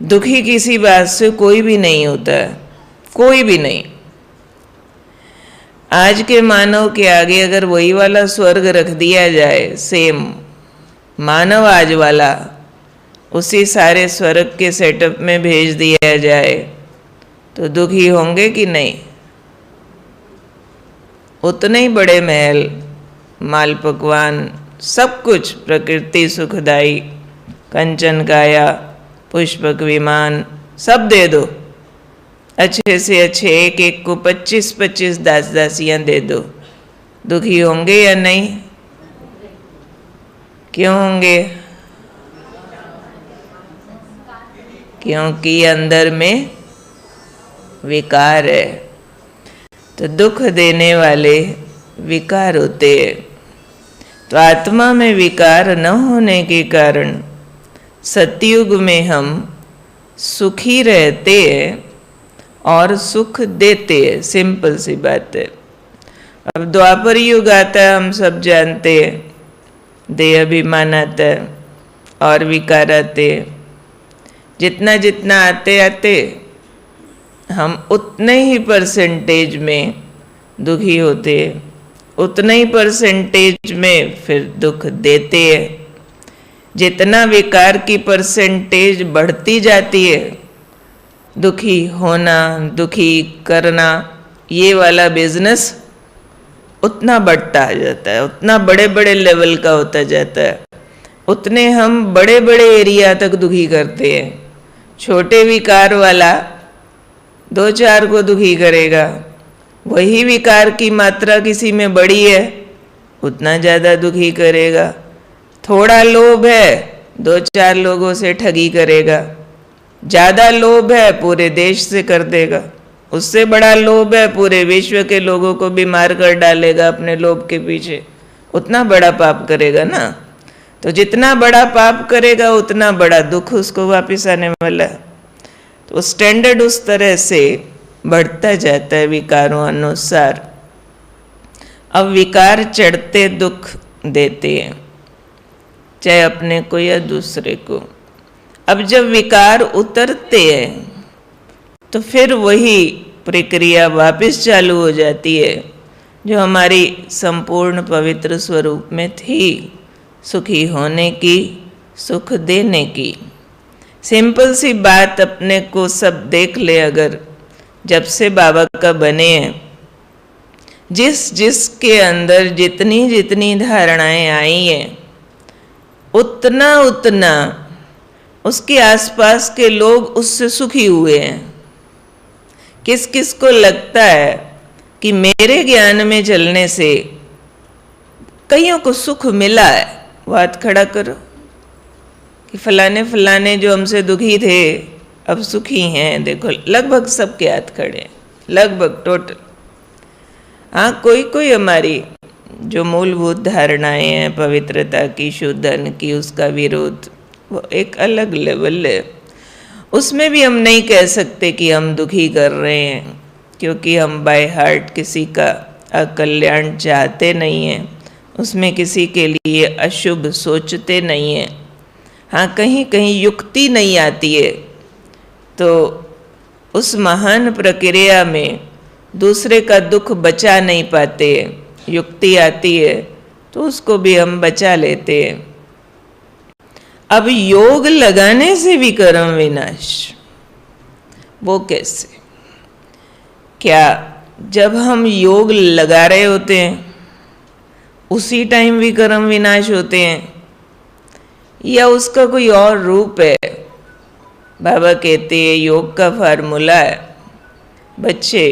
दुखी किसी बात से कोई भी नहीं होता है, कोई भी नहीं। आज के मानव के आगे अगर वही वाला स्वर्ग रख दिया जाए, सेम मानव आज वाला, उसी सारे स्वर्ग के सेटअप में भेज दिया जाए, तो दुखी होंगे कि नहीं? उतने ही बड़े महल, माल पकवान, सब कुछ प्रकृति सुखदाई, कंचन काया, पुष्पक विमान, सब दे दो, अच्छे से अच्छे एक एक को 25-25 दास दासियां दे दो, दुखी होंगे या नहीं? क्यों होंगे? क्योंकि अंदर में विकार है। तो दुख देने वाले विकार होते हैं। तो आत्मा में विकार न होने के कारण सतयुग में हम सुखी रहते हैं और सुख देते हैं, सिंपल सी बात है। अब द्वापर युग आता है, हम सब जानते हैं, देह अभिमान आता है और विकार आते हैं। जितना जितना आते आते हम उतने ही परसेंटेज में दुखी होते हैं, उतने ही परसेंटेज में फिर दुख देते हैं। जितना विकार की परसेंटेज बढ़ती जाती है, दुखी होना, दुखी करना, ये वाला बिजनेस उतना बढ़ता जाता है, उतना बड़े बड़े लेवल का होता जाता है, उतने हम बड़े बड़े एरिया तक दुखी करते हैं। छोटे विकार वाला 2-4 को दुखी करेगा, वही विकार की मात्रा किसी में बड़ी है, उतना ज़्यादा दुखी करेगा। थोड़ा लोभ है, 2-4 लोगों से ठगी करेगा। ज़्यादा लोभ है, पूरे देश से कर देगा। उससे बड़ा लोभ है, पूरे विश्व के लोगों को बीमार कर डालेगा अपने लोभ के पीछे, उतना बड़ा पाप करेगा ना। तो जितना बड़ा पाप करेगा उतना बड़ा दुख उसको वापस आने वाला है। तो स्टैंडर्ड उस तरह से बढ़ता जाता है विकारों अनुसार। अब विकार चढ़ते दुख देते हैं, चाहे अपने को या दूसरे को। अब जब विकार उतरते हैं तो फिर वही प्रक्रिया वापस चालू हो जाती है जो हमारी संपूर्ण पवित्र स्वरूप में थी, सुखी होने की, सुख देने की। सिंपल सी बात, अपने को सब देख ले अगर, जब से बाबा का बने हैं, जिस जिसके अंदर जितनी जितनी धारणाएं आई हैं, उतना उतना उसके आसपास के लोग उससे सुखी हुए हैं। किस किस को लगता है कि मेरे ज्ञान में चलने से कईयों को सुख मिला है, वो हाथ खड़ा करो कि फलाने फलाने जो हमसे दुखी थे अब सुखी हैं। देखो लगभग सबके हाथ खड़े हैं, लगभग टोटल। हाँ, कोई कोई हमारी जो मूलभूत धारणाएं हैं पवित्रता की, शुद्धन की, उसका विरोध, वो एक अलग लेवल है। उसमें भी हम नहीं कह सकते कि हम दुखी कर रहे हैं, क्योंकि हम बाय हार्ट किसी का अकल्याण चाहते नहीं हैं, उसमें किसी के लिए अशुभ सोचते नहीं हैं। हाँ, कहीं कहीं युक्ति नहीं आती है, तो उस महान प्रक्रिया में दूसरे का दुख बचा नहीं पाते, युक्ति आती है तो उसको भी हम बचा लेते हैं। अब योग लगाने से भी कर्म विनाश, वो कैसे? क्या जब हम योग लगा रहे होते हैं उसी टाइम भी कर्म विनाश होते हैं, या उसका कोई और रूप है? बाबा कहते हैं योग का फार्मूला है, बच्चे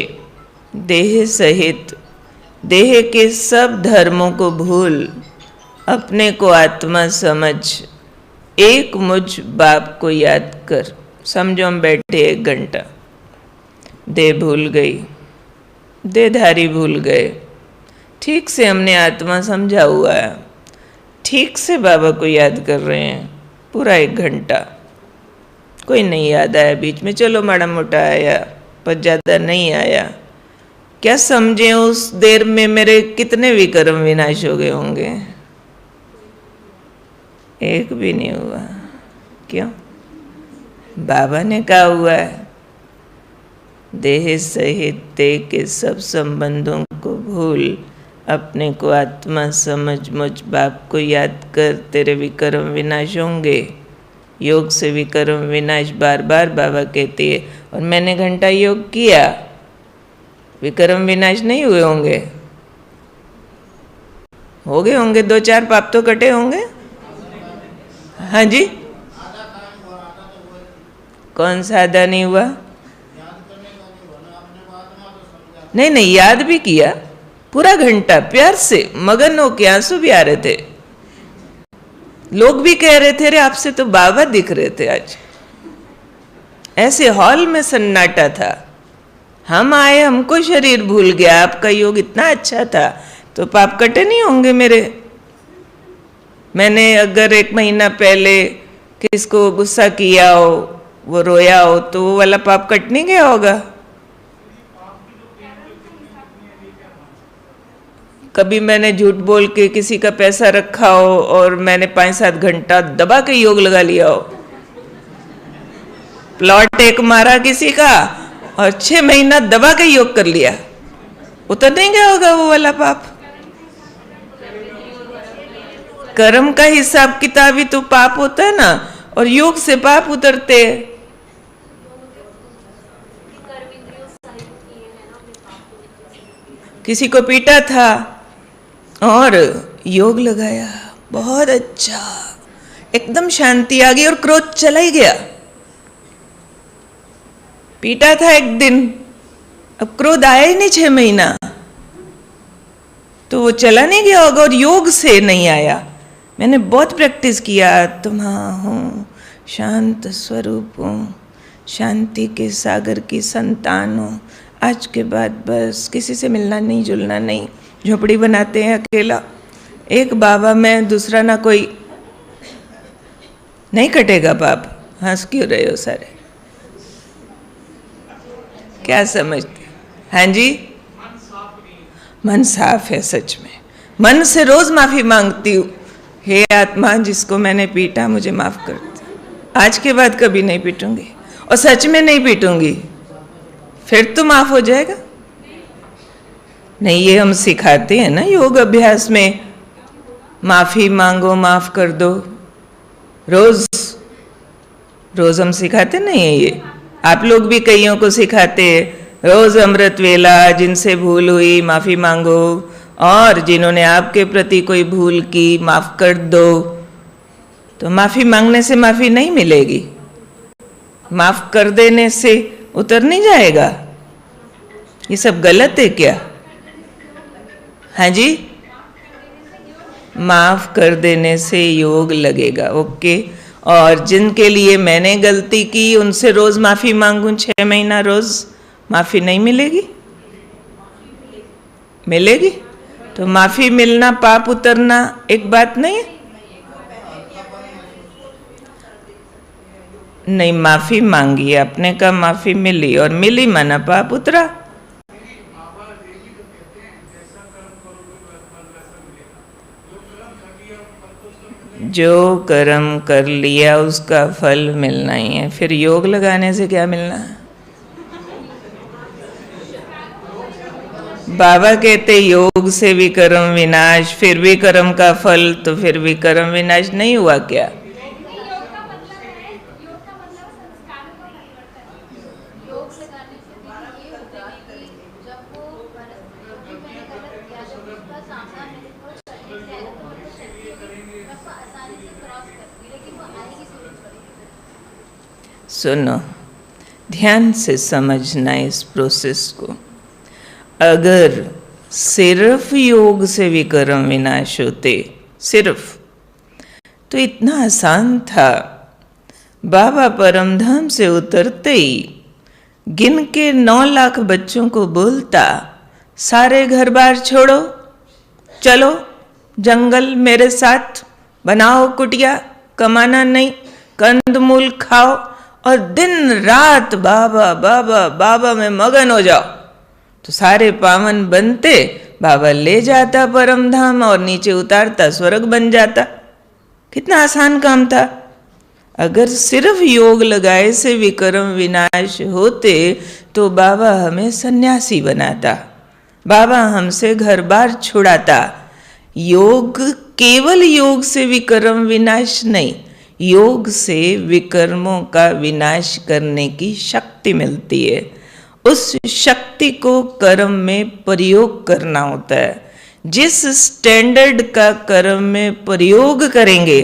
देह सहित देह के सब धर्मों को भूल अपने को आत्मा समझ, एक मुझ बाप को याद कर। समझो हम बैठे 1 घंटा, देह भूल गई, देहधारी भूल गए, ठीक से हमने आत्मा समझा हुआ है, ठीक से बाबा को याद कर रहे हैं पूरा 1 घंटा। कोई नहीं याद आया बीच में, चलो माड़ा मोटा आया पर ज़्यादा नहीं आया। क्या समझे उस देर में मेरे कितने विकर्म विनाश हो गए होंगे? एक भी नहीं हुआ। क्यों? बाबा ने कहा हुआ है, देह सहित देह के सब संबंधों को भूल, अपने को आत्मा समझ, मुझ बाप को याद कर, तेरे विकर्म विनाश होंगे। योग से विकर्म विनाश बार बार बाबा कहती है, और मैंने घंटा योग किया, विकर्म विनाश नहीं हुए होंगे? हो गए होंगे, 2-4 पाप तो कटे होंगे। हाँ जी, कौन सा आधा नहीं हुआ? नहीं नहीं, याद भी किया पूरा घंटा, प्यार से मगन हो के, आंसू भी आ रहे थे। लोग भी कह रहे थे, अरे आपसे तो बाबा दिख रहे थे आज। ऐसे हॉल में सन्नाटा था। हम आए, हमको शरीर भूल गया, आपका योग इतना अच्छा था, तो पाप कटे नहीं होंगे मेरे? मैंने अगर 1 महीना पहले किसको गुस्सा किया हो, वो रोया हो, तो वो वाला पाप कट नहीं गया होगा? कभी मैंने झूठ बोल के किसी का पैसा रखा हो और मैंने 5-7 घंटा दबा के योग लगा लिया हो, प्लॉट एक मारा किसी का और 6 महीना दबा के योग कर लिया, उतर नहीं गया होगा वो वाला पाप? कर्म का हिसाब किताब ही तो पाप होता है ना, और योग से पाप उतरते हैं। किसी को पीटा था और योग लगाया, बहुत अच्छा, एकदम शांति आ गई और क्रोध चला ही गया। पीटा था 1 दिन, अब क्रोध आया ही नहीं 6 महीना, तो वो चला नहीं गया होगा, और योग से नहीं आया। मैंने बहुत प्रैक्टिस किया, आत्मा हूँ, शांत स्वरूप हूँ, शांति के सागर की संतान हूँ, आज के बाद बस किसी से मिलना नहीं, जुलना नहीं, झोपड़ी बनाते हैं अकेला, एक बाबा में, दूसरा ना कोई। नहीं कटेगा पाप? हंस क्यों रहे हो सारे? क्या समझते? हाँ जी, मन साफ है सच में। मन से रोज माफी मांगती हूँ, हे आत्मा जिसको मैंने पीटा मुझे माफ कर दे, आज के बाद कभी नहीं पीटूंगी, और सच में नहीं पीटूंगी, फिर तो माफ हो जाएगा। नहीं, ये हम सिखाते हैं ना योग अभ्यास में, माफी मांगो, माफ कर दो, रोज रोज हम सिखाते नहीं है ये। आप लोग भी कईयों को सिखाते हैं, रोज अमृत वेला, जिनसे भूल हुई माफी मांगो, और जिन्होंने आपके प्रति कोई भूल की माफ कर दो। तो माफी मांगने से माफी नहीं मिलेगी, माफ कर देने से उतर नहीं जाएगा। ये सब गलत है क्या? हाँ जी, माफ कर देने से योग लगेगा, ओके। और जिनके लिए मैंने गलती की उनसे रोज माफी मांगूं 6 महीना, रोज माफी नहीं मिलेगी? मिलेगी। तो माफी मिलना, पाप उतरना एक बात नहीं है। नहीं, माफी मांगी आपने, कहा माफी मिली, और मिली माना पाप उतरा। जो कर्म कर लिया उसका फल मिलना ही है, फिर योग लगाने से क्या मिलना है? बाबा कहते योग से विकर्म विनाश, फिर भी कर्म का फल, तो फिर विकर्म विनाश नहीं हुआ क्या? सुनो, ध्यान से समझना इस प्रोसेस को। अगर सिर्फ योग से विकर्म विनाश होते, सिर्फ, तो इतना आसान था। बाबा परमधाम से उतरते ही गिन के 9 लाख बच्चों को बोलता, सारे घर बार छोड़ो, चलो जंगल मेरे साथ, बनाओ कुटिया, कमाना नहीं, कंदमूल खाओ, और दिन रात बाबा बाबा बाबा में मगन हो जाओ। तो सारे पावन बनते, बाबा ले जाता परम धाम और नीचे उतारता, स्वर्ग बन जाता। कितना आसान काम था। अगर सिर्फ योग लगाए से विकर्म विनाश होते तो बाबा हमें सन्यासी बनाता, बाबा हमसे घर बार छुड़ाता। योग केवल योग से विकर्म विनाश नहीं, योग से विकर्मों का विनाश करने की शक्ति मिलती है। उस शक्ति को कर्म में प्रयोग करना होता है। जिस स्टैंडर्ड का कर्म में प्रयोग करेंगे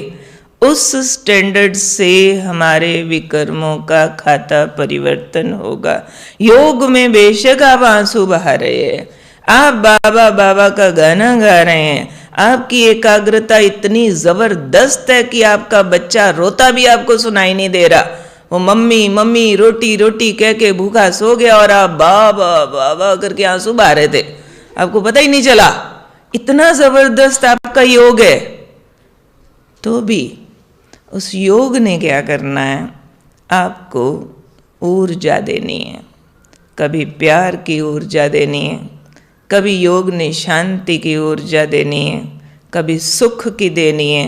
उस स्टैंडर्ड से हमारे विकर्मों का खाता परिवर्तन होगा। योग में बेशक आप आंसू बहा रहे हैं, आप बाबा बाबा का गाना गा रहे हैं, आपकी एकाग्रता इतनी जबरदस्त है कि आपका बच्चा रोता भी आपको सुनाई नहीं दे रहा। वो मम्मी मम्मी रोटी रोटी कह के भूखा सो गया और आप बाबा बाबा करके आंसू बहा रहे थे, आपको पता ही नहीं चला। इतना जबरदस्त आपका योग है। तो भी उस योग ने क्या करना है, आपको ऊर्जा देनी है। कभी प्यार की ऊर्जा देनी है, कभी योग ने शांति की ऊर्जा देनी है, कभी सुख की देनी है,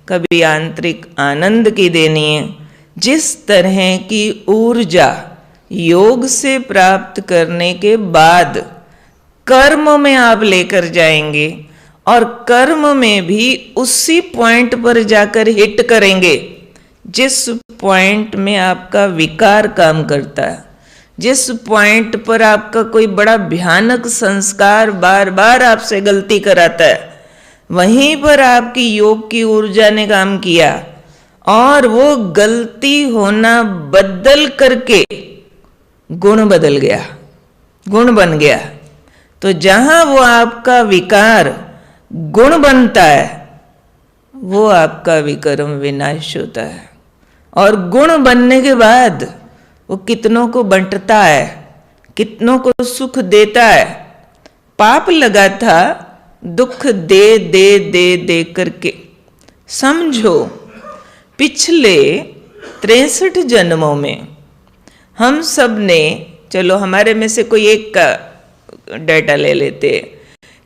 कभी आंतरिक आनंद की देनी है। जिस तरह की ऊर्जा योग से प्राप्त करने के बाद कर्म में आप लेकर जाएंगे और कर्म में भी उसी पॉइंट पर जाकर हिट करेंगे जिस पॉइंट में आपका विकार काम करता है, जिस पॉइंट पर आपका कोई बड़ा भयानक संस्कार बार बार आपसे गलती कराता है, वहीं पर आपकी योग की ऊर्जा ने काम किया और वो गलती होना बदल करके गुण बदल गया, गुण बन गया। तो जहां वो आपका विकार गुण बनता है वो आपका विकर्म विनाश होता है। और गुण बनने के बाद वो कितनों को बंटता है, कितनों को सुख देता है। पाप लगा था दुख दे दे दे दे करके। समझो पिछले 63 जन्मों में हम सब ने, चलो हमारे में से कोई एक का डाटा ले लेते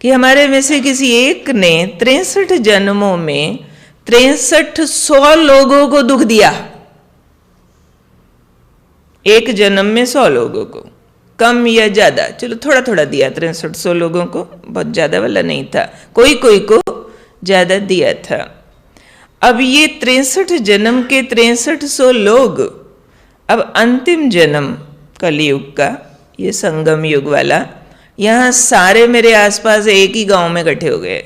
कि हमारे में से किसी एक ने 63 जन्मों में 6300 लोगों को दुख दिया। एक जन्म में 100 लोगों को, कम या ज्यादा, चलो थोड़ा थोड़ा दिया। 6300 लोगों को, बहुत ज्यादा वाला नहीं था, कोई कोई को ज्यादा दिया था। अब ये 63 जन्म के 6300 लोग, अब अंतिम जन्म कलयुग का, ये संगम युग वाला, यहाँ सारे मेरे आसपास एक ही गांव में इकट्ठे हो गए।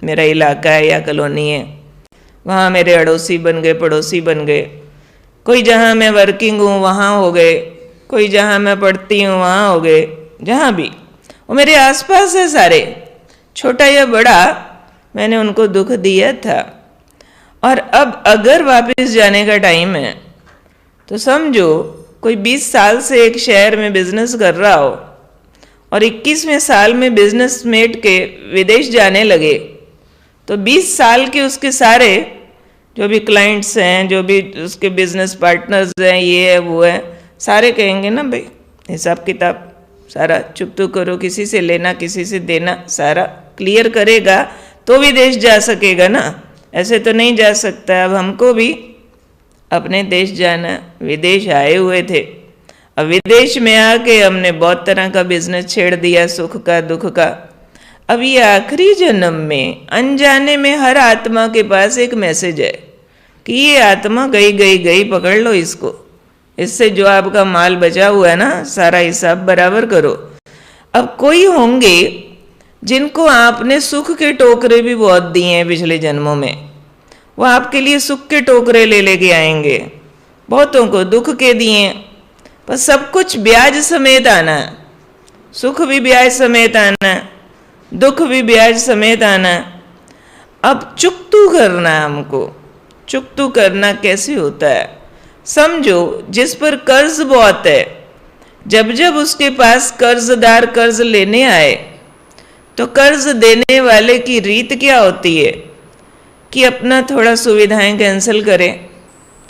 मेरा इलाका है या कॉलोनी है, वहाँ मेरे अड़ोसी बन गए, पड़ोसी बन गए। कोई जहाँ मैं वर्किंग हूँ वहाँ हो गए, कोई जहाँ मैं पढ़ती हूँ वहाँ हो गए, जहाँ भी वो मेरे आसपास है सारे, छोटा या बड़ा, मैंने उनको दुख दिया था। और अब अगर वापस जाने का टाइम है तो समझो कोई 20 साल से एक शहर में बिजनेस कर रहा हो और 21वें साल में बिजनेस मेट के विदेश जाने लगे, तो 20 साल के उसके सारे जो भी क्लाइंट्स हैं, जो भी उसके बिजनेस पार्टनर्स हैं, ये है वो है, सारे कहेंगे ना भाई हिसाब किताब सारा चुप करो, किसी से लेना किसी से देना सारा क्लियर करेगा तो विदेश जा सकेगा ना, ऐसे तो नहीं जा सकता। अब हमको भी अपने देश जाना, विदेश आए हुए थे, अब विदेश में आके हमने बहुत तरह का बिजनेस छेड़ दिया, सुख का दुख का। अब ये आखिरी जन्म में अनजाने में हर आत्मा के पास एक मैसेज है कि ये आत्मा गई गई गई, पकड़ लो इसको, इससे जो आपका माल बचा हुआ है ना सारा हिसाब बराबर करो। अब कोई होंगे जिनको आपने सुख के टोकरे भी बहुत दिए हैं पिछले जन्मों में, वो आपके लिए सुख के टोकरे ले लेके आएंगे। बहुतों को दुख के दिए, पर सब कुछ ब्याज समेत आना है, सुख भी ब्याज समेत आना है, दुख भी ब्याज समेत आना है। अब चुकतू करना है हमको। चुकतू करना कैसे होता है, समझो जिस पर कर्ज बहुत है, जब जब उसके पास कर्जदार कर्ज लेने आए तो कर्ज देने वाले की रीत क्या होती है कि अपना थोड़ा सुविधाएं कैंसिल करे,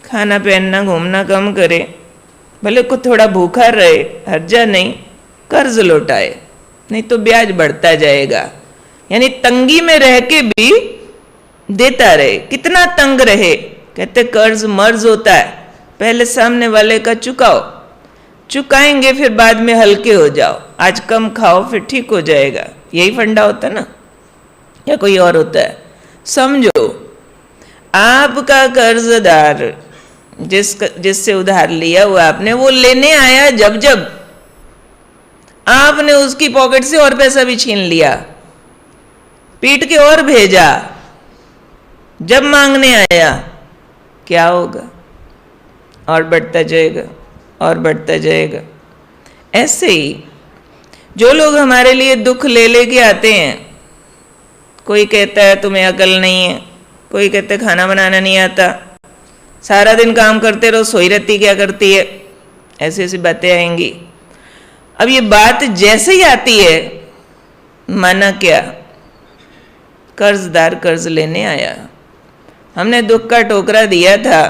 खाना पहनना घूमना कम करे, भले को थोड़ा भूखा रहे, हर्जा नहीं, कर्ज लौटाए, नहीं तो ब्याज बढ़ता जाएगा। यानी तंगी में रह के भी देता रहे, कितना तंग रहे कहते कर्ज मर्ज होता है, पहले सामने वाले का चुकाओ, चुकाएंगे फिर बाद में हल्के हो जाओ, आज कम खाओ फिर ठीक हो जाएगा। यही फंडा होता है ना, या कोई और होता है? समझो, आपका कर्जदार जिससे उधार लिया हुआ आपने, वो लेने आया जब आपने उसकी पॉकेट से और पैसा भी छीन लिया, पीट के और भेजा, जब मांगने आया क्या होगा? और बढ़ता जाएगा और बढ़ता जाएगा। ऐसे ही जो लोग हमारे लिए दुख ले लेके आते हैं, कोई कहता है तुम्हें अकल नहीं है, कोई कहते खाना बनाना नहीं आता, सारा दिन काम करते रहो, सोई रहती क्या करती है, ऐसी ऐसी बातें आएंगी। अब ये बात जैसे ही आती है, माना क्या, कर्जदार कर्ज लेने आया, हमने दुख का टोकरा दिया था,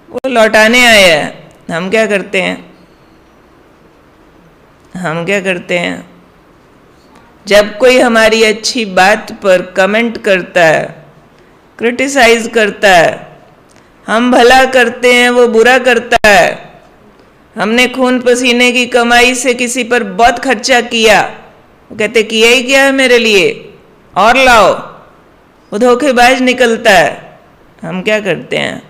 वो लौटाने आया, हम क्या करते हैं? हम क्या करते हैं? जब कोई हमारी अच्छी बात पर कमेंट करता है, क्रिटिसाइज करता है, हम भला करते हैं, वो बुरा करता है। हमने खून पसीने की कमाई से किसी पर बहुत खर्चा किया, वो कहते किया ही क्या है मेरे लिए, और लाओ, वो धोखेबाज निकलता है। हम क्या करते हैं?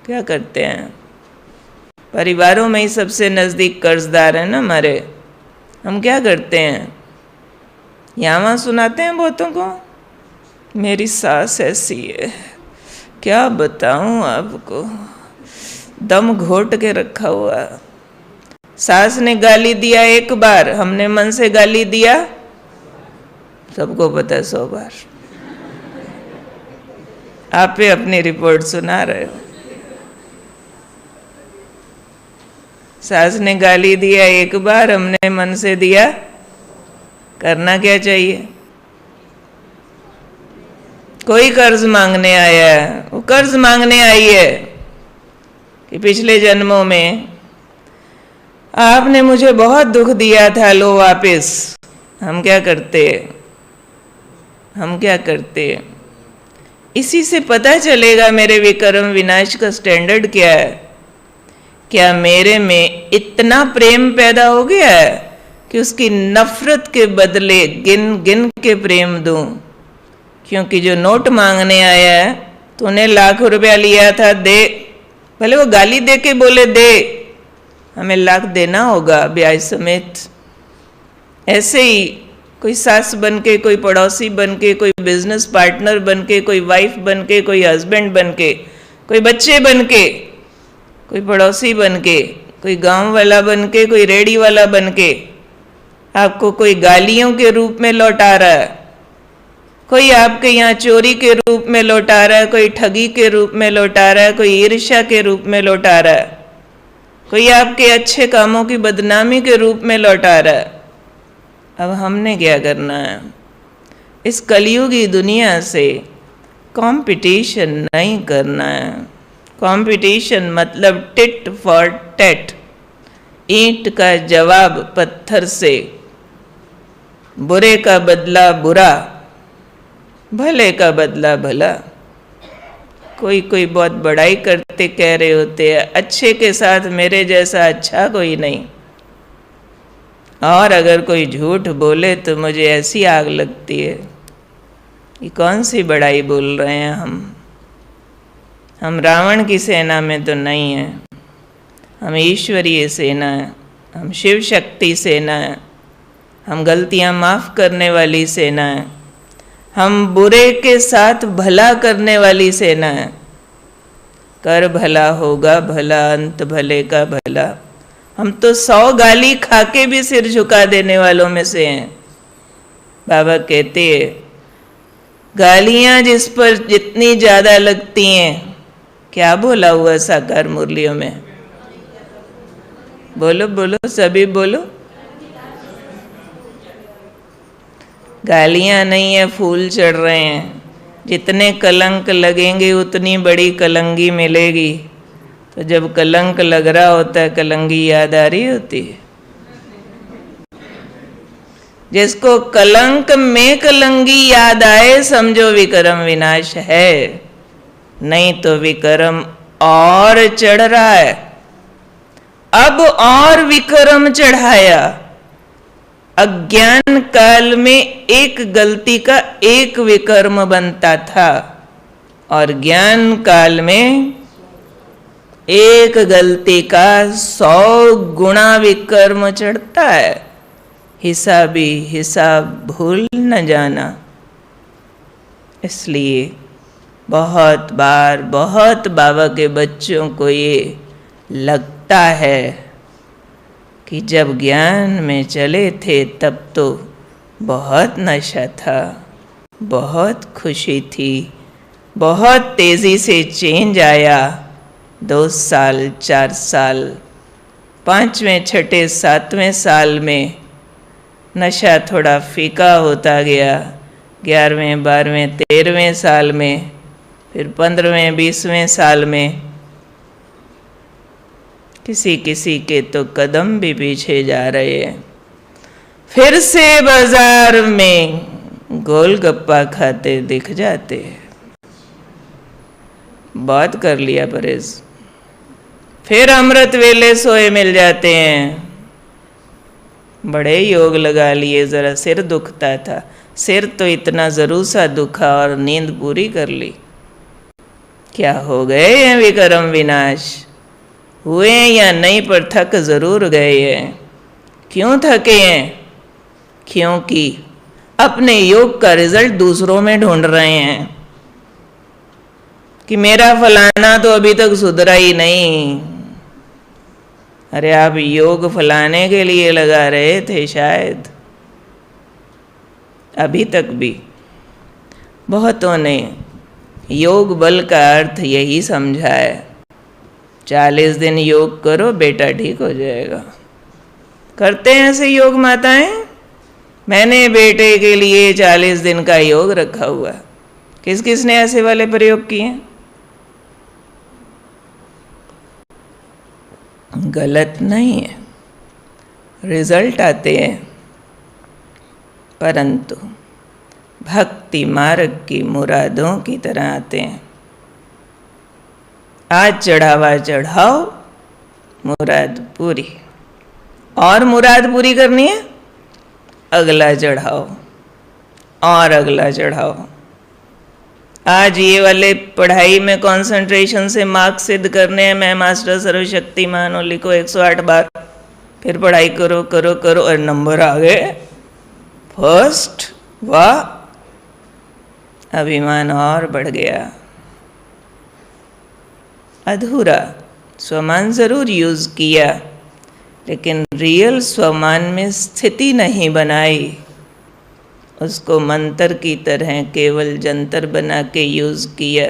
क्या करते हैं? परिवारों में ही सबसे नज़दीक कर्जदार है ना हमारे, हम क्या करते हैं? यहाँ वहाँ सुनाते हैं बहुतों को, मेरी सास ऐसी है, क्या बताऊँ आपको, दम घोट के रखा हुआ। सास ने गाली दिया एक बार, हमने मन से गाली दिया, सबको पता है 100 बार। आप पे अपनी रिपोर्ट सुना रहे हो। सास ने गाली दिया एक बार, हमने मन से दिया, करना क्या चाहिए? कोई कर्ज मांगने आया है, वो कर्ज मांगने आई है कि पिछले जन्मों में आपने मुझे बहुत दुख दिया था, लो वापस। हम क्या करते? हम क्या करते? इसी से पता चलेगा मेरे विक्रम विनाश का स्टैंडर्ड क्या है। क्या मेरे में इतना प्रेम पैदा हो गया है कि उसकी नफरत के बदले गिन गिन के प्रेम दूं? क्योंकि जो नोट मांगने आया है, तूने लाख रुपया लिया था, दे, भले वो गाली दे के बोले दे, हमें लाख देना होगा ब्याज समेत। ऐसे ही कोई सास बन के, कोई पड़ोसी बन के, कोई बिजनेस पार्टनर बन के, कोई वाइफ बन के, कोई हस्बैंड बन के, कोई बच्चे बन के, कोई पड़ोसी बन के, कोई गांव वाला बन के, कोई रेडी वाला बन के आपको कोई गालियों के रूप में लौटा रहा है, कोई आपके यहाँ चोरी के रूप में लौटा रहा है, कोई ठगी के रूप में लौटा रहा है, कोई ईर्ष्या के रूप में लौटा रहा है, कोई आपके अच्छे कामों की बदनामी के रूप में लौटा रहा है। अब हमने क्या करना है? इस कलयुगी दुनिया से कंपटीशन नहीं करना है। कंपटीशन मतलब टिट फॉर टैट, ईंट का जवाब पत्थर से, बुरे का बदला बुरा, भले का बदला भला। कोई कोई बहुत बड़ाई करते कह रहे होते हैं, अच्छे के साथ मेरे जैसा अच्छा कोई नहीं, और अगर कोई झूठ बोले तो मुझे ऐसी आग लगती है। ये कौन सी बड़ाई बोल रहे हैं हम रावण की सेना में तो नहीं हैं, हम ईश्वरीय सेना है, हम शिव शक्ति सेना है, हम गलतियां माफ़ करने वाली सेना है, हम बुरे के साथ भला करने वाली सेना है। कर भला होगा भला, अंत भले का भला। हम तो 100 गाली खा के भी सिर झुका देने वालों में से हैं। बाबा कहते हैं, गालियां जिस पर जितनी ज़्यादा लगती हैं, क्या बोला हुआ साकार मुरलियों में? बोलो बोलो, सभी बोलो। गालियां नहीं है, फूल चढ़ रहे हैं। जितने कलंक लगेंगे उतनी बड़ी कलंगी मिलेगी। तो जब कलंक लग रहा होता है, कलंगी याद आ रही होती है। जिसको कलंक में कलंगी याद आए, समझो विक्रम विनाश है। नहीं तो विक्रम और चढ़ रहा है। अब और विक्रम चढ़ाया। अज्ञान काल में एक गलती का एक विकर्म बनता था और ज्ञान काल में एक गलती का 100 गुना विकर्म चढ़ता है। हिसाबी हिसाब भूल न जाना। इसलिए बहुत बार बहुत बाबा के बच्चों को ये लगता है कि जब ज्ञान में चले थे तब तो बहुत नशा था, बहुत खुशी थी, बहुत तेज़ी से चेंज आया। 2 साल 4 साल 5वें 6ठे 7वें साल में नशा थोड़ा फीका होता गया। 11वें 12वें 13वें साल में, फिर 15वें 20वें साल में किसी किसी के तो कदम भी पीछे जा रहे हैं। फिर से बाजार में गोलगप्पा खाते दिख जाते हैं। बहुत कर लिया परहेज। फिर अमृत वेले सोए मिल जाते हैं। बड़े योग लगा लिए, जरा सिर दुखता था, सिर तो इतना जरूर सा दुखा और नींद पूरी कर ली। क्या हो गए हैं विक्रम विनाश? हुए या नहीं, पर थक जरूर गए हैं। क्यों थके हैं? क्योंकि अपने योग का रिजल्ट दूसरों में ढूंढ रहे हैं कि मेरा फलाना तो अभी तक सुधरा ही नहीं। अरे आप योग फलाने के लिए लगा रहे थे शायद, अभी तक भी। बहुतों ने योग बल का अर्थ यही समझा है, 40 दिन योग करो बेटा ठीक हो जाएगा। करते हैं ऐसे योग माताएं? मैंने बेटे के लिए 40 दिन का योग रखा हुआ। किस किस ने ऐसे वाले प्रयोग किए? गलत नहीं है, रिजल्ट आते हैं, परंतु भक्ति मार्ग की मुरादों की तरह आते हैं। आज चढ़ावा चढ़ाओ, मुराद पूरी। और मुराद पूरी करनी है, अगला चढ़ाओ और अगला चढ़ाओ। आज ये वाले पढ़ाई में कंसंट्रेशन से मार्क्स सिद्ध करने हैं, मैं मास्टर सर्वशक्तिमान हूं, लिखो 108 बार, फिर पढ़ाई करो करो करो और नंबर आ गए फर्स्ट, वाह, अभिमान और बढ़ गया। अधूरा स्वमान जरूर यूज किया, लेकिन रियल स्वमान में स्थिति नहीं बनाई। उसको मंत्र की तरह केवल जंतर बना के यूज किया।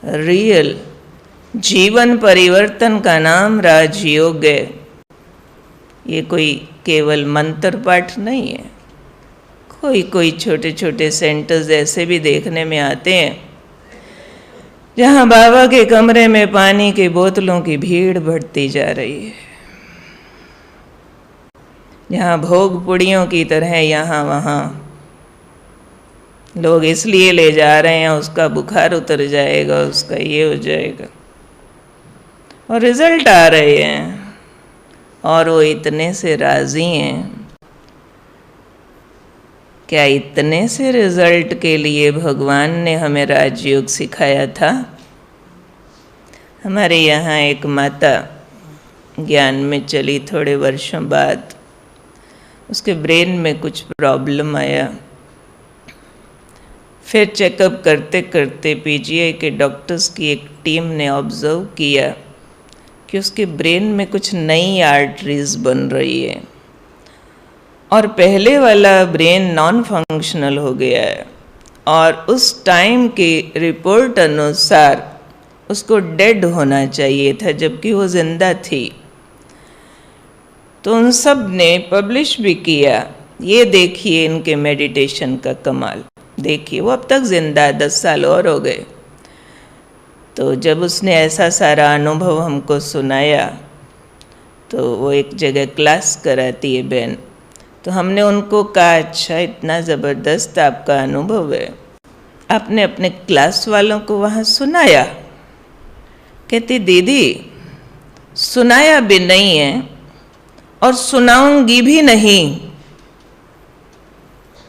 रियल जीवन परिवर्तन का नाम राजयोग है। ये कोई केवल मंत्र पाठ नहीं है। कोई छोटे छोटे सेंटर्स ऐसे भी देखने में आते हैं जहाँ बाबा के कमरे में पानी की बोतलों की भीड़ बढ़ती जा रही है, जहाँ भोग पुड़ियों की तरह यहाँ वहाँ लोग इसलिए ले जा रहे हैं उसका बुखार उतर जाएगा, उसका ये हो जाएगा, और रिजल्ट आ रहे हैं और वो इतने से राजी हैं। क्या इतने से रिजल्ट के लिए भगवान ने हमें राजयोग सिखाया था? हमारे यहाँ एक माता ज्ञान में चली, थोड़े वर्षों बाद उसके ब्रेन में कुछ प्रॉब्लम आया। फिर चेकअप करते करते पीजीआई के डॉक्टर्स की एक टीम ने ऑब्जर्व किया कि उसके ब्रेन में कुछ नई आर्टरीज बन रही है और पहले वाला ब्रेन नॉन फंक्शनल हो गया है, और उस टाइम की रिपोर्ट अनुसार उसको डेड होना चाहिए था, जबकि वो जिंदा थी। तो उन सब ने पब्लिश भी किया, ये देखिए इनके मेडिटेशन का कमाल, देखिए वो अब तक जिंदा, 10 साल और हो गए। तो जब उसने ऐसा सारा अनुभव हमको सुनाया, तो वो एक जगह क्लास कराती है बहन, तो हमने उनको कहा अच्छा इतना ज़बरदस्त आपका अनुभव है, आपने अपने क्लास वालों को वहाँ सुनाया? कहती दीदी सुनाया भी नहीं है और सुनाऊंगी भी नहीं।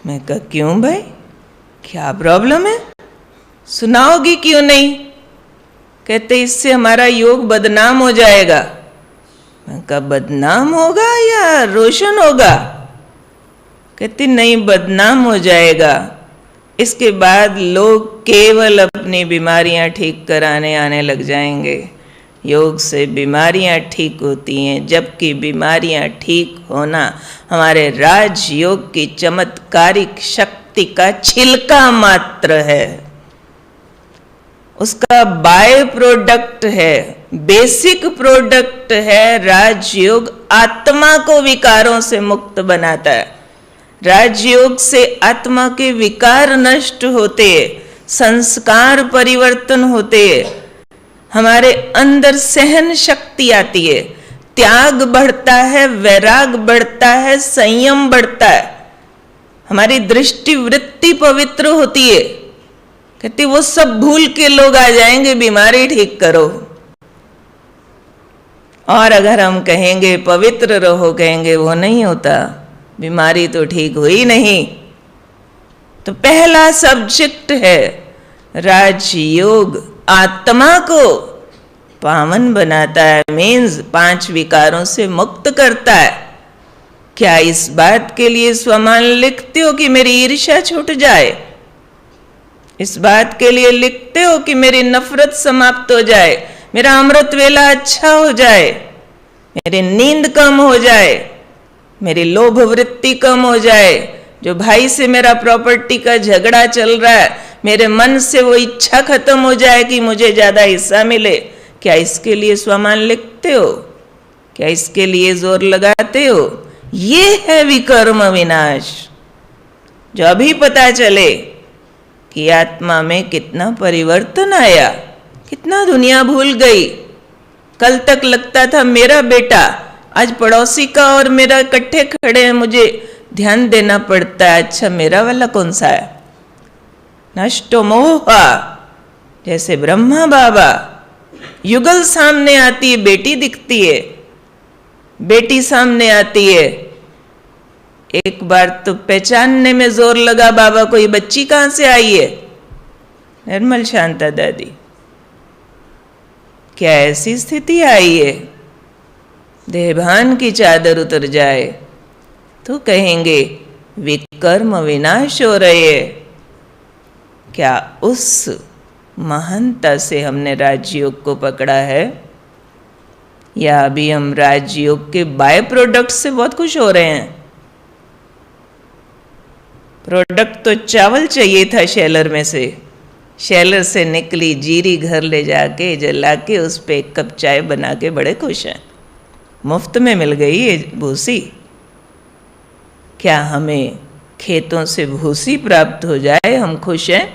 मैं कहा क्यों भाई, क्या प्रॉब्लम है, सुनाओगी क्यों नहीं? कहते इससे हमारा योग बदनाम हो जाएगा। मैं कहा बदनाम होगा या रोशन होगा? कहती नहीं, बदनाम हो जाएगा। इसके बाद लोग केवल अपनी बीमारियां ठीक कराने आने लग जाएंगे। योग से बीमारियां ठीक होती हैं, जबकि बीमारियां ठीक होना हमारे राजयोग की चमत्कारिक शक्ति का छिलका मात्र है, उसका बाय प्रोडक्ट है, बेसिक प्रोडक्ट है। राजयोग आत्मा को विकारों से मुक्त बनाता है। राजयोग से आत्मा के विकार नष्ट होते हैं, संस्कार परिवर्तन होते हैं, हमारे अंदर सहन शक्ति आती है, त्याग बढ़ता है, वैराग बढ़ता है, संयम बढ़ता है, हमारी दृष्टि वृत्ति पवित्र होती है। कहती वो सब भूल के लोग आ जाएंगे बीमारी ठीक करो। और अगर हम कहेंगे पवित्र रहो, कहेंगे वो नहीं होता, बीमारी तो ठीक हुई नहीं। तो पहला सब्जेक्ट है राजयोग, आत्मा को पावन बनाता है, मीन्स 5 विकारों से मुक्त करता है। क्या इस बात के लिए स्वमान लिखते हो कि मेरी ईर्ष्या छूट जाए? इस बात के लिए लिखते हो कि मेरी नफरत समाप्त हो जाए, मेरा अमृत वेला अच्छा हो जाए, मेरी नींद कम हो जाए, मेरी लोभ वृत्ति कम हो जाए, जो भाई से मेरा प्रॉपर्टी का झगड़ा चल रहा है, मेरे मन से वो इच्छा खत्म हो जाए कि मुझे ज्यादा हिस्सा मिले? क्या इसके लिए स्वमान लिखते हो? क्या इसके लिए जोर लगाते हो? ये है विकर्म विनाश। जो अभी पता चले कि आत्मा में कितना परिवर्तन आया, कितना दुनिया भूल गई। कल तक लगता था मेरा बेटा, आज पड़ोसी का और मेरा इकट्ठे खड़े हैं, मुझे ध्यान देना पड़ता है, अच्छा मेरा वाला कौन सा है? नष्टो मोहा, जैसे ब्रह्मा बाबा, युगल सामने आती है, बेटी दिखती है, बेटी सामने आती है, एक बार तो पहचानने में जोर लगा बाबा को, ये बच्ची कहां से आई है? निर्मल शांता दादी। क्या ऐसी स्थिति आई है? देहभान की चादर उतर जाए तो कहेंगे विकर्म विनाश हो रहे हैं। क्या उस महानता से हमने राजयोग को पकड़ा है, या अभी हम राजयोग के बाय प्रोडक्ट से बहुत खुश हो रहे हैं? प्रोडक्ट तो चावल चाहिए था शैलर में से, शैलर से निकली जीरी घर ले जाके जला के उस पे 1 कप चाय बना के बड़े खुश हैं, मुफ्त में मिल गई ये भूसी। क्या हमें खेतों से भूसी प्राप्त हो जाए हम खुश हैं?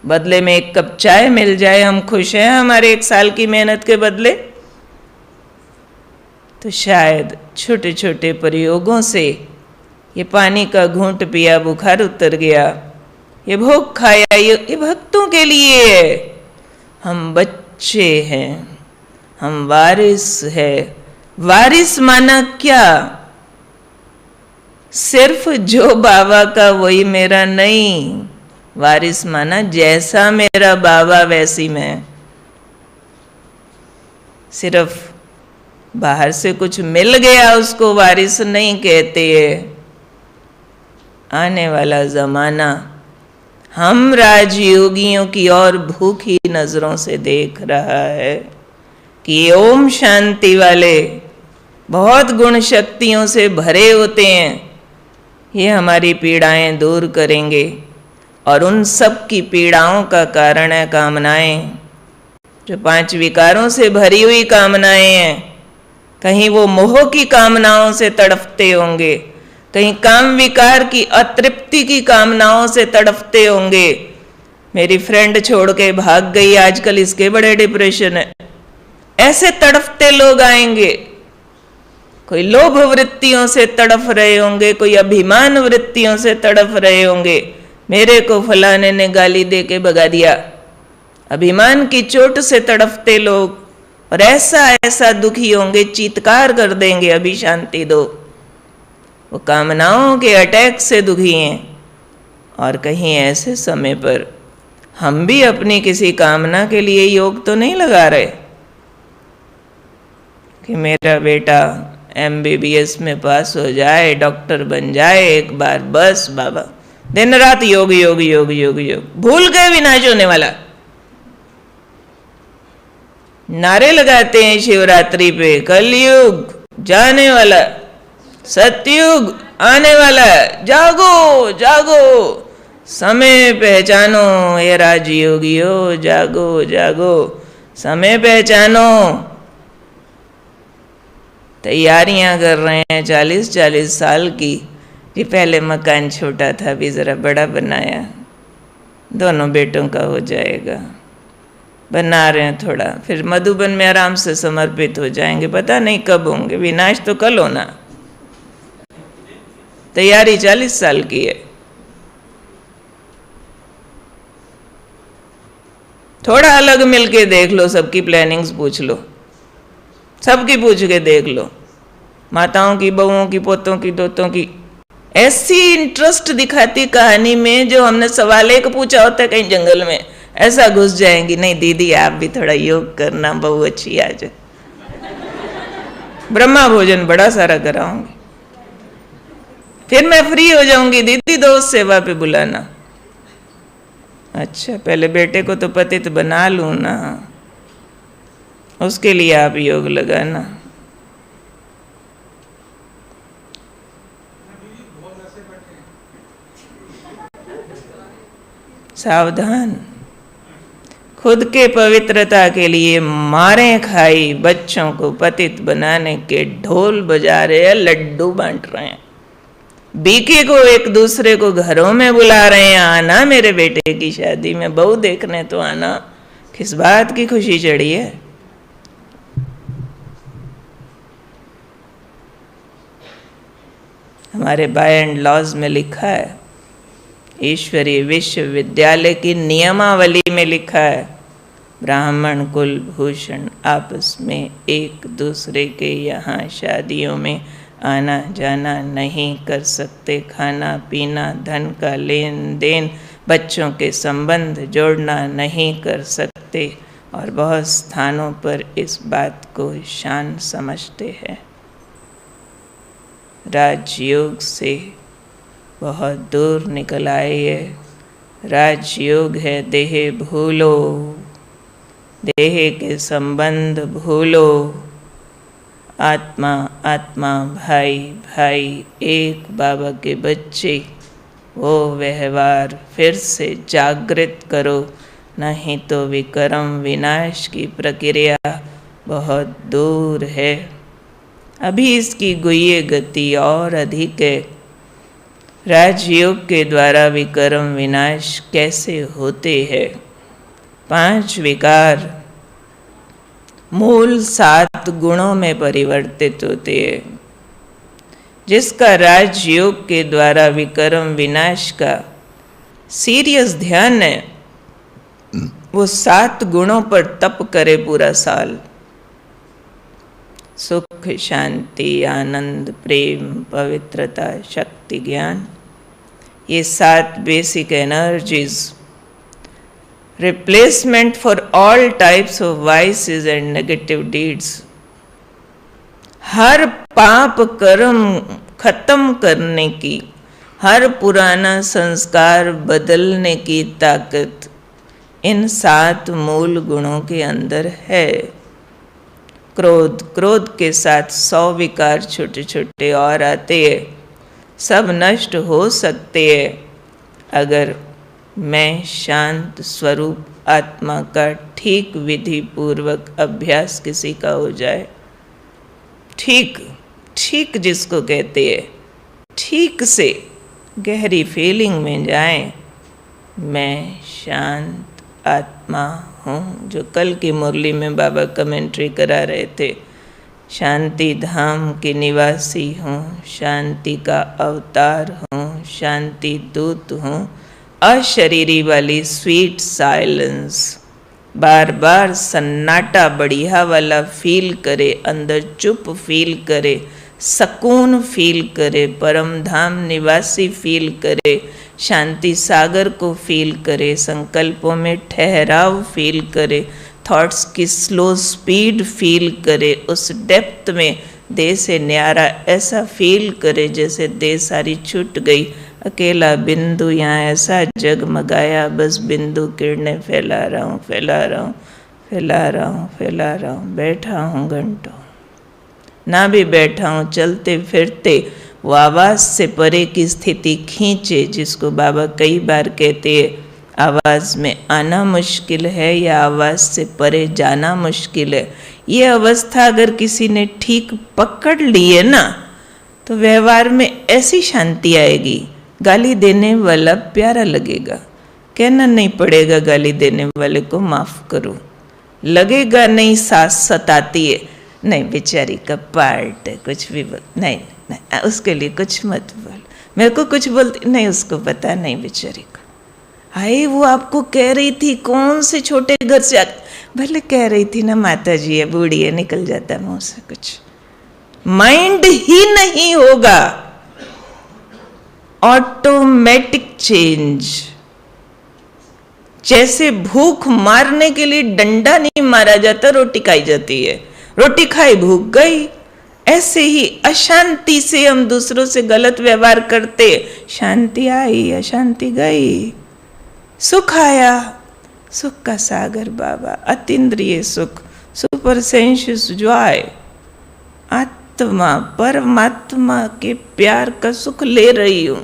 बदले में 1 कप चाय मिल जाए हम खुश हैं हमारे 1 साल की मेहनत के बदले? तो शायद छोटे छोटे प्रयोगों से ये पानी का घूंट पिया बुखार उतर गया, ये भोग खाया, ये भक्तों के लिए है। हम बच्चे हैं, हम वारिस है। वारिस माना क्या? सिर्फ जो बाबा का वही मेरा नहीं। वारिस माना जैसा मेरा बाबा वैसी मैं। सिर्फ बाहर से कुछ मिल गया उसको वारिस नहीं कहते हैं। आने वाला जमाना हम राजयोगियों की और भूखी नजरों से देख रहा है कि ओम शांति वाले बहुत गुण शक्तियों से भरे होते हैं, ये हमारी पीड़ाएं दूर करेंगे। और उन सब की पीड़ाओं का कारण है कामनाएं, जो 5 विकारों से भरी हुई कामनाएं हैं। कहीं वो मोह की कामनाओं से तड़फते होंगे, कहीं काम विकार की अतृप्ति की कामनाओं से तड़फते होंगे। मेरी फ्रेंड छोड़ के भाग गई, आजकल इसके बड़े डिप्रेशन है, ऐसे तड़फते लोग आएंगे। कोई लोभ वृत्तियों से तड़फ रहे होंगे, कोई अभिमान वृत्तियों से तड़फ रहे होंगे, मेरे को फलाने ने गाली दे के भगा दिया। अभिमान की चोट से तड़पते लोग और ऐसा ऐसा दुखी होंगे, चीत्कार कर देंगे अभी शांति दो। वो कामनाओं के अटैक से दुखी हैं। और कहीं ऐसे समय पर हम भी अपनी किसी कामना के लिए योग तो नहीं लगा रहे कि मेरा बेटा MBBS में पास हो जाए, डॉक्टर बन जाए एक बार, बस बाबा दिन रात योग योग योग योग योग, भूल गए विनाश होने वाला। नारे लगाते हैं शिवरात्रि पे, कलयुग जाने वाला, सतयुग आने वाला, जागो जागो, समय पहचानो ये राजयोगियो, जागो जागो, समय पहचानो। तैयारियां कर रहे हैं 40-40 साल की कि पहले मकान छोटा था, अभी ज़रा बड़ा बनाया, दोनों बेटों का हो जाएगा, बना रहे हैं थोड़ा, फिर मधुबन में आराम से समर्पित हो जाएंगे, पता नहीं कब होंगे, विनाश तो कल होना। तैयारी 40 साल की है। थोड़ा अलग मिलके देख लो, सबकी प्लानिंग्स पूछ लो, सबकी पूछ के देख लो, माताओं की, बहुओं की, पोतों की, दोतों की। ऐसी इंटरेस्ट दिखाती कहानी में जो हमने सवाल एक पूछा होता है कहीं जंगल में, ऐसा घुस जाएंगी, नहीं दीदी आप भी थोड़ा योग करना, बहु अच्छी आज ब्रह्मा भोजन बड़ा सारा कराऊंगी, फिर मैं फ्री हो जाऊंगी, दीदी दोस्त सेवा पे बुलाना। अच्छा पहले बेटे को तो पतित बना लूं ना, उसके लिए आप योग लगाना। सावधान, खुद के पवित्रता के लिए मारें खाई बच्चों को पतित बनाने के ढोल बजा रहे हैं, लड्डू बांट रहे हैं, बीके को एक दूसरे को घरों में बुला रहे हैं, आना मेरे बेटे की शादी में, बहू देखने तो आना। किस बात की खुशी चढ़ी है? हमारे बाय एंड लॉज में लिखा है, ईश्वरीय विश्वविद्यालय की नियमावली में लिखा है, ब्राह्मण कुल भूषण आपस में एक दूसरे के यहाँ शादियों में आना जाना नहीं कर सकते, खाना पीना, धन का लेन देन, बच्चों के संबंध जोड़ना नहीं कर सकते, और बहुत स्थानों पर इस बात को शान समझते हैं। राजयोग से बहुत दूर निकल आए है। राजयोग है देह भूलो, देह के संबंध भूलो, आत्मा आत्मा, भाई भाई, एक बाबा के बच्चे, वो व्यवहार फिर से जागृत करो, नहीं तो विकर्म विनाश की प्रक्रिया बहुत दूर है। अभी इसकी गुह्य गति और अधिक है। राजयोग के द्वारा विकर्म विनाश कैसे होते हैं? 5 विकार मूल 7 गुणों में परिवर्तित होते हैं। जिसका राजयोग के द्वारा विकर्म विनाश का सीरियस ध्यान है, वो 7 गुणों पर तप करे पूरा साल। सुख, शांति, आनंद, प्रेम, पवित्रता, शक्ति, ज्ञान, ये 7 basic energies, replacement for all types of vices and negative deeds. हर पाप कर्म खत्म करने की, हर पुराना संस्कार बदलने की ताकत इन 7 मूल गुणों के अंदर है। क्रोध, क्रोध के साथ 100 विकार छोटे छोटे और आते हैं, सब नष्ट हो सकते हैं अगर मैं शांत स्वरूप आत्मा का ठीक विधि पूर्वक अभ्यास किसी का हो जाए। ठीक ठीक जिसको कहते हैं, ठीक से गहरी फीलिंग में जाएं, मैं शांत आत्मा हूँ। जो कल की मुरली में बाबा कमेंट्री करा रहे थे, शांति धाम की निवासी हूँ, शांति का अवतार हूँ, शांति दूत हूँ, अशरीरी वाली स्वीट साइलेंस, बार बार सन्नाटा बढ़िया वाला फील करे, अंदर चुप फील करे, सकून फील करे, परम धाम निवासी फील करे, शांति सागर को फील करे, संकल्पों में ठहराव फील करे, थॉट्स की स्लो स्पीड फील करे, उस डेप्थ में देह से न्यारा ऐसा फील करे जैसे देह सारी छूट गई, अकेला बिंदु यहाँ ऐसा जगमगाया, बस बिंदु किरणें फैला रहा हूँ, फैला रहा हूँ, फैला रहा हूँ, फैला रहा हूँ, बैठा हूँ घंटों, ना भी बैठा हूँ, चलते फिरते वो आवाज़ से परे की स्थिति खींचे, जिसको बाबा कई बार कहते हैं आवाज़ में आना मुश्किल है या आवाज़ से परे जाना मुश्किल है। ये अवस्था अगर किसी ने ठीक पकड़ ली है ना, तो व्यवहार में ऐसी शांति आएगी, गाली देने वाला प्यारा लगेगा, कहना नहीं पड़ेगा गाली देने वाले को माफ़ करो, लगेगा नहीं सास सताती है, नहीं बेचारी का पार्ट है, कुछ भी बोल, नहीं नहीं उसके लिए कुछ मत बोल, मेरे को कुछ बोलती नहीं, उसको पता नहीं बेचारी को, हाय वो आपको कह रही थी कौन से छोटे घर से भले कह रही थी ना, माता जी है, बूढ़ी है, निकल जाता मुंह से कुछ, माइंड ही नहीं होगा, ऑटोमेटिक चेंज। जैसे भूख मारने के लिए डंडा नहीं मारा जाता, रोटी खाई जाती है, रोटी खाई भूख गई, ऐसे ही अशांति से हम दूसरों से गलत व्यवहार करते, शांति आई अशांति गई, सुख आया, सुख का सागर बाबा, अतीन्द्रिय सुख, सुपर सेंशियस जॉय, आत्मा परमात्मा के प्यार का सुख ले रही हूँ,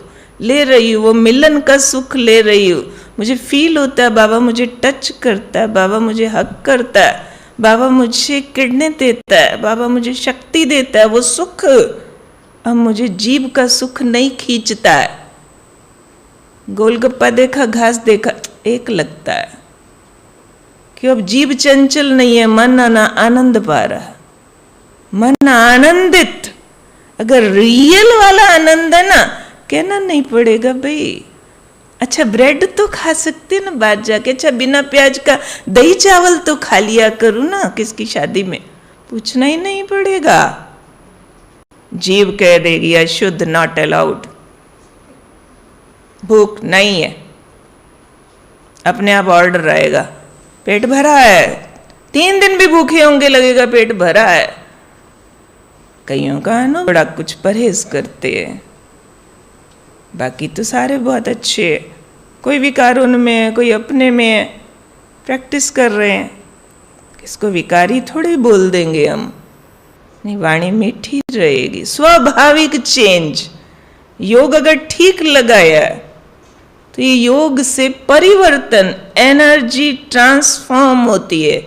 वो मिलन का सुख ले रही हूँ, मुझे फील होता है बाबा मुझे टच करता है, बाबा मुझे हक करता है, बाबा मुझे किरणें देता है, बाबा मुझे शक्ति देता है, वो सुख अब मुझे जीभ का सुख नहीं खींचता है। गोलगप्पा देखा, घास देखा, एक लगता है कि अब जीभ चंचल नहीं है, मन आनंद पा रहा, मन आनंदित, अगर रियल वाला आनंद है ना, कहना नहीं पड़ेगा भाई, अच्छा ब्रेड तो खा सकते ना बाद जाके, अच्छा बिना प्याज का दही चावल तो खा लिया करूँ ना किसकी शादी में, पूछना ही नहीं पड़ेगा, जीव कह देगी अशुद्ध, नॉट अलाउड, भूख नहीं है, अपने आप ऑर्डर आएगा, पेट भरा है, 3 दिन भी भूखे होंगे लगेगा पेट भरा है। कईयों का है ना बड़ा कुछ परहेज करते हैं, बाकी तो सारे बहुत अच्छे हैं, कोई विकार उनमें है, कोई अपने में है, प्रैक्टिस कर रहे हैं, किसको विकारी थोड़े बोल देंगे हम, नहीं वाणी मीठी रहेगी, स्वाभाविक चेंज। योग अगर ठीक लगाया तो ये योग से परिवर्तन, एनर्जी ट्रांसफॉर्म होती है,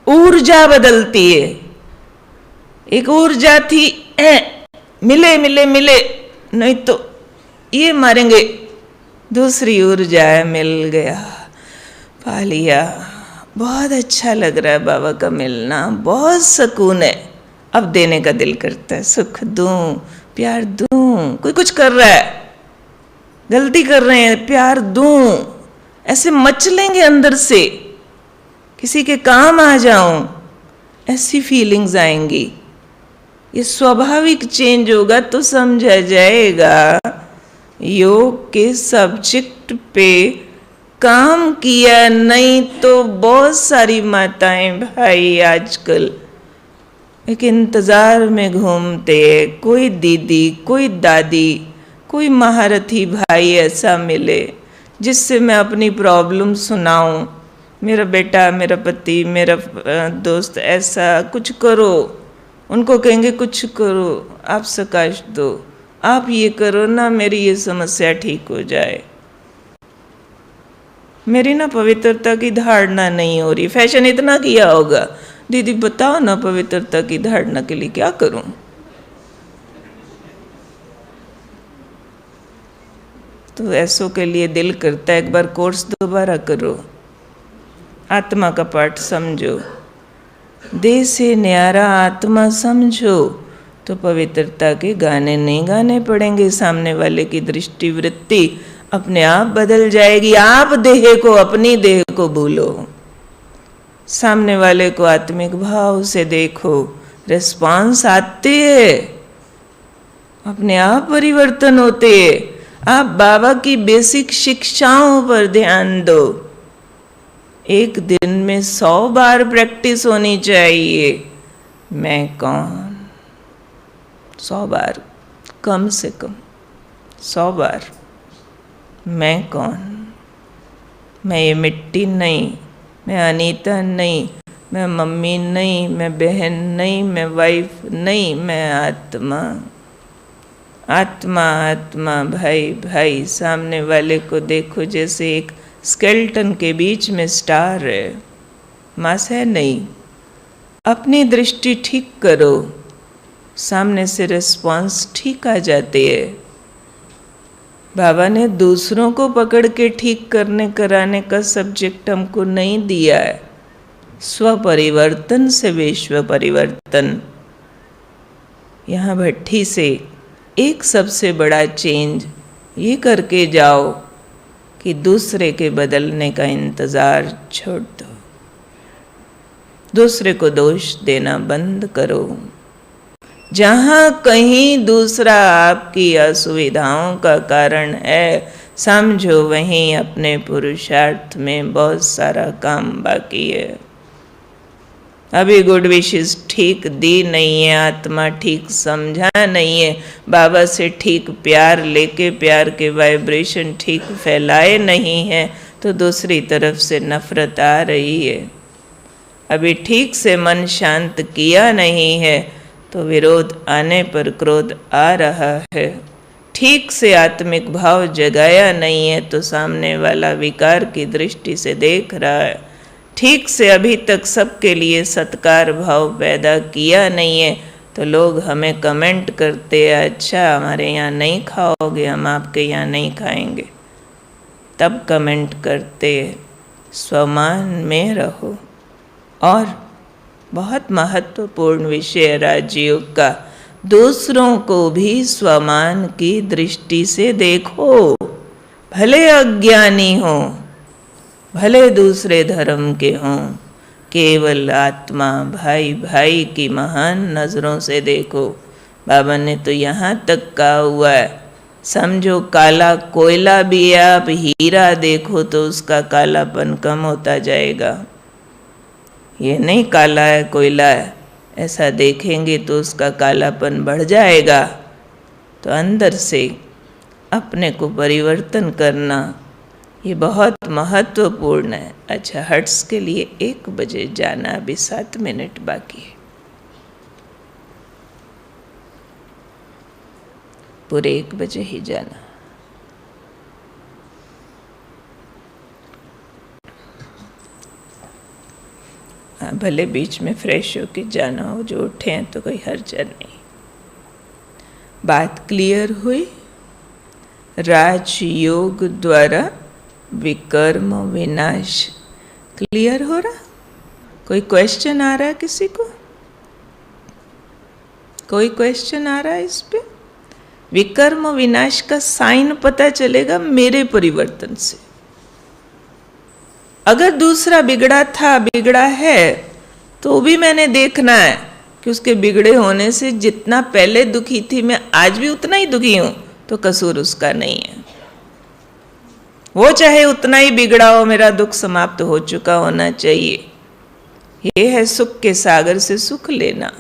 ऊर्जा बदलती है। एक ऊर्जा थी मिले मिले मिले नहीं तो ये मारेंगे, दूसरी ऊर्जा है मिल गया, पा लिया, बहुत अच्छा लग रहा है बाबा का मिलना, बहुत सुकून है, अब देने का दिल करता है, सुख दूं, प्यार दूं, कोई कुछ कर रहा है, गलती कर रहे हैं, प्यार दूं, ऐसे मचलेंगे अंदर से, किसी के काम आ जाऊं, ऐसी फीलिंग्स आएंगी। ये स्वाभाविक चेंज होगा तो समझा जाएगा योग के सब्जेक्ट पे काम किया, नहीं तो बहुत सारी माताएं भाई आजकल एक इंतज़ार में घूमते, कोई दीदी, कोई दादी, कोई महारथी भाई ऐसा मिले जिससे मैं अपनी प्रॉब्लम सुनाऊं, मेरा बेटा, मेरा पति, मेरा दोस्त ऐसा कुछ करो, उनको कहेंगे कुछ करो, आप सकाश दो, आप ये करो ना, मेरी ये समस्या ठीक हो जाए। मेरी ना पवित्रता की धारणा नहीं हो रही, फैशन इतना किया होगा, दीदी बताओ ना पवित्रता की धारणा के लिए क्या करूं। तो ऐसों के लिए दिल करता है एक बार कोर्स दोबारा करो, आत्मा का पाठ समझो, देह से न्यारा आत्मा समझो, तो पवित्रता के गाने नहीं गाने पड़ेंगे, सामने वाले की दृष्टि वृत्ति अपने आप बदल जाएगी। आप देह को, अपनी देह को भूलो, सामने वाले को आत्मिक भाव से देखो, रिस्पांस आते है, अपने आप परिवर्तन होते हैं। आप बाबा की बेसिक शिक्षाओं पर ध्यान दो। एक दिन में 100 बार प्रैक्टिस होनी चाहिए। मैं कौन? 100 बार, कम से कम 100 बार। मैं कौन? मैं ये मिट्टी नहीं, मैं अनीता नहीं, मैं मम्मी नहीं, मैं बहन नहीं, मैं वाइफ नहीं, मैं आत्मा। आत्मा आत्मा, भाई भाई। सामने वाले को देखो जैसे एक स्केल्टन के बीच में स्टार है, मास है नहीं। अपनी दृष्टि ठीक करो, सामने से रिस्पांस ठीक आ जाती है। बाबा ने दूसरों को पकड़ के ठीक करने कराने का सब्जेक्ट हमको नहीं दिया है। स्वपरिवर्तन से विश्व परिवर्तन। यहाँ भट्ठी से एक सबसे बड़ा चेंज ये करके जाओ कि दूसरे के बदलने का इंतज़ार छोड़ दो, दूसरे को दोष देना बंद करो। जहाँ कहीं दूसरा आपकी असुविधाओं का कारण है, समझो वहीं अपने पुरुषार्थ में बहुत सारा काम बाकी है। अभी गुड विशेस ठीक दी नहीं है, आत्मा ठीक समझा नहीं है, बाबा से ठीक प्यार लेके प्यार के वाइब्रेशन ठीक फैलाए नहीं है, तो दूसरी तरफ से नफरत आ रही है। अभी ठीक से मन शांत किया नहीं है, तो विरोध आने पर क्रोध आ रहा है। ठीक से आत्मिक भाव जगाया नहीं है, तो सामने वाला विकार की दृष्टि से देख रहा है। ठीक से अभी तक सबके लिए सत्कार भाव पैदा किया नहीं है, तो लोग हमें कमेंट करते हैं, अच्छा हमारे यहाँ नहीं खाओगे, हम आपके यहाँ नहीं खाएंगे। तब कमेंट करते, स्वमान में रहो। और बहुत महत्वपूर्ण विषय राजयोग का, दूसरों को भी स्वमान की दृष्टि से देखो। भले अज्ञानी हो, भले दूसरे धर्म के हों, केवल आत्मा भाई भाई की महान नज़रों से देखो। बाबा ने तो यहाँ तक कहा हुआ है, समझो काला कोयला भी है, आप हीरा देखो तो उसका कालापन कम होता जाएगा। ये नहीं काला है कोयला है, ऐसा देखेंगे तो उसका कालापन बढ़ जाएगा। तो अंदर से अपने को परिवर्तन करना ये बहुत महत्वपूर्ण है। अच्छा, हट्स के लिए 1 बजे जाना, अभी 7 मिनट बाकी है। पूरे 1 बजे ही जाना। हाँ, भले बीच में फ्रेश होके जाना हो, जो उठे हैं तो कोई हर्ज नहीं। बात क्लियर हुई? राजयोग द्वारा विकर्म विनाश क्लियर हो रहा? कोई क्वेश्चन आ रहा है किसी को? कोई क्वेश्चन आ रहा है इस पे? विकर्म विनाश का साइन पता चलेगा मेरे परिवर्तन से। अगर दूसरा बिगड़ा था, बिगड़ा है, तो भी मैंने देखना है कि उसके बिगड़े होने से जितना पहले दुखी थी मैं आज भी उतना ही दुखी हूं, तो कसूर उसका नहीं है। वो चाहे उतना ही बिगड़ा हो, मेरा दुख समाप्त हो चुका होना चाहिए। ये है सुख के सागर से सुख लेना।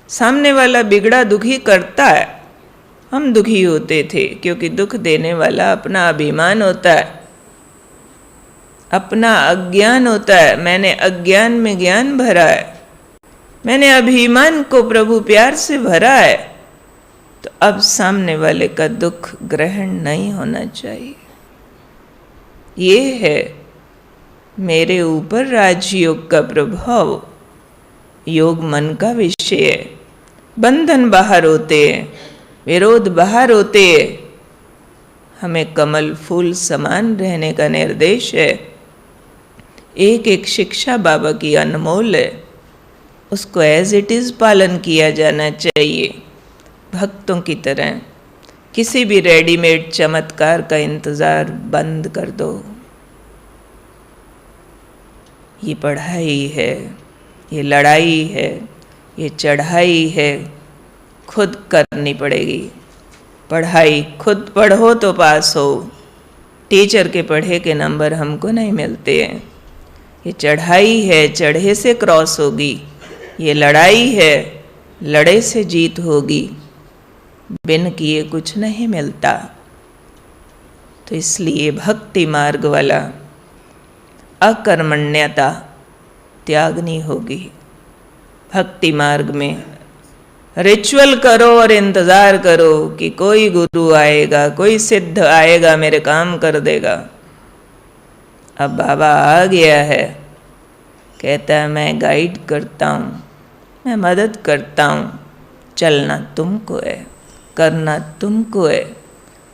सामने वाला बिगड़ा दुखी करता है, हम दुखी होते थे, क्योंकि दुख देने वाला अपना अभिमान होता है, अपना अज्ञान होता है। मैंने अज्ञान में ज्ञान भरा है, मैंने अभिमान को प्रभु प्यार से भरा है, तो अब सामने वाले का दुख ग्रहण नहीं होना चाहिए। ये है मेरे ऊपर राजयोग का प्रभाव। योग मन का विषय है। बंधन बाहर होते हैं, विरोध बाहर होते हैं, हमें कमल फूल समान रहने का निर्देश है। एक एक शिक्षा बाबा की अनमोल है, उसको एज इट इज़ पालन किया जाना चाहिए, भक्तों की तरह। किसी भी रेडीमेड चमत्कार का इंतज़ार बंद कर दो। ये पढ़ाई है, ये लड़ाई है, ये चढ़ाई है, खुद करनी पड़ेगी। पढ़ाई खुद पढ़ो तो पास हो, टीचर के पढ़े के नंबर हमको नहीं मिलते हैं। ये चढ़ाई है, चढ़े से क्रॉस होगी। ये लड़ाई है, लड़े से जीत होगी। बिन किए कुछ नहीं मिलता। तो इसलिए भक्ति मार्ग वाला अकर्मण्यता त्यागनी होगी। भक्ति मार्ग में रिचुअल करो और इंतज़ार करो कि कोई गुरु आएगा, कोई सिद्ध आएगा, मेरे काम कर देगा। अब बाबा आ गया है, कहता है मैं गाइड करता हूँ, मैं मदद करता हूँ। चलना तुमको है, करना तुमको है।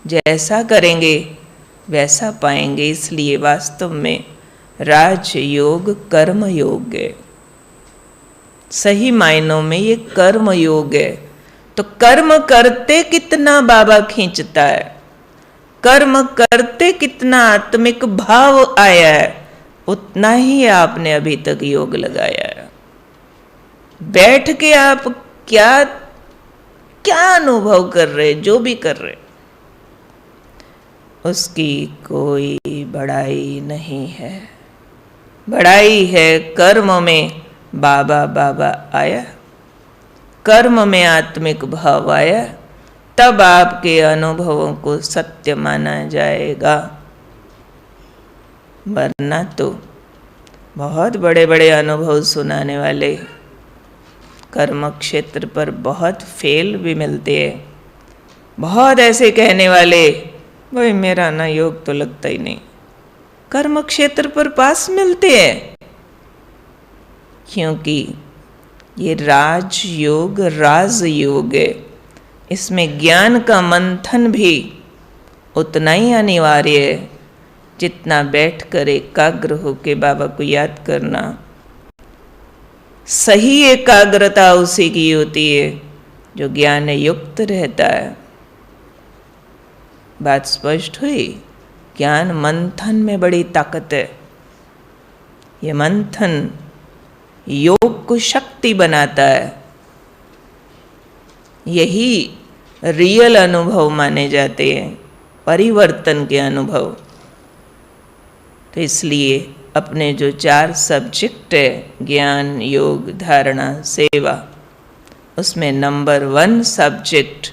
जैसा करेंगे वैसा पाएंगे। इसलिए वास्तव में राजयोग कर्म योग है। सही मायनों में ये कर्म योग है। तो कर्म करते कितना बाबा खींचता है, कर्म करते कितना आत्मिक भाव आया है, उतना ही आपने अभी तक योग लगाया है। बैठ के आप क्या क्या अनुभव कर रहे, जो भी कर रहे, उसकी कोई बड़ाई नहीं है। बड़ाई है कर्म में बाबा बाबा आया, कर्म में आत्मिक भाव आया, तब आपके अनुभवों को सत्य माना जाएगा। वरना तो बहुत बड़े बड़े अनुभव सुनाने वाले कर्म क्षेत्र पर बहुत फेल भी मिलते हैं। बहुत ऐसे कहने वाले, भाई मेरा ना योग तो लगता ही नहीं, कर्म क्षेत्र पर पास मिलते हैं। क्योंकि ये राजयोग राजयोग है। इसमें ज्ञान का मंथन भी उतना ही अनिवार्य है जितना बैठकर एकाग्र होके बाबा को याद करना। सही एकाग्रता उसी की होती है जो ज्ञान युक्त रहता है। बात स्पष्ट हुई? ज्ञान मंथन में बड़ी ताकत है। ये मंथन योग को शक्ति बनाता है। यही रियल अनुभव माने जाते हैं, परिवर्तन के अनुभव। तो इसलिए अपने जो 4 सब्जेक्ट है, ज्ञान, योग, धारणा, सेवा, उसमें नंबर 1 सब्जेक्ट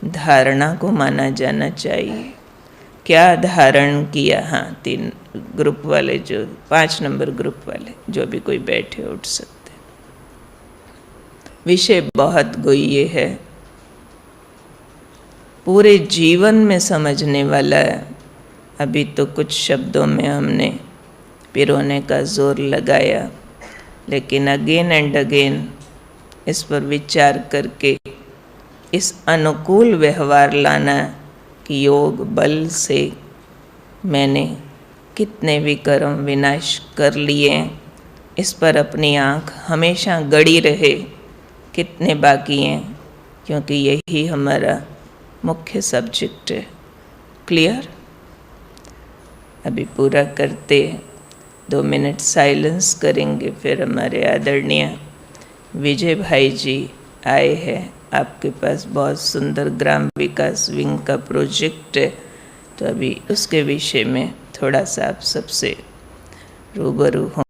धारणा को माना जाना चाहिए। क्या धारण किया? हाँ, 3 ग्रुप वाले, जो 5 नंबर ग्रुप वाले, जो भी कोई बैठे उठ सकते। विषय बहुत गुह्य है, पूरे जीवन में समझने वाला है। अभी तो कुछ शब्दों में हमने पिरोने का जोर लगाया, लेकिन अगेन एंड अगेन इस पर विचार करके इस अनुकूल व्यवहार लाना कि योग बल से मैंने कितने विकर्म विनाश कर लिए, इस पर अपनी आँख हमेशा गड़ी रहे, कितने बाकी हैं, क्योंकि यही हमारा मुख्य सब्जेक्ट है। क्लियर? अभी पूरा करते 2 मिनट साइलेंस करेंगे, फिर हमारे आदरणीय विजय भाई जी आए हैं। आपके पास बहुत सुंदर ग्राम विकास विंग का प्रोजेक्ट है, तो अभी उसके विषय में थोड़ा सा आप सबसे रूबरू हों।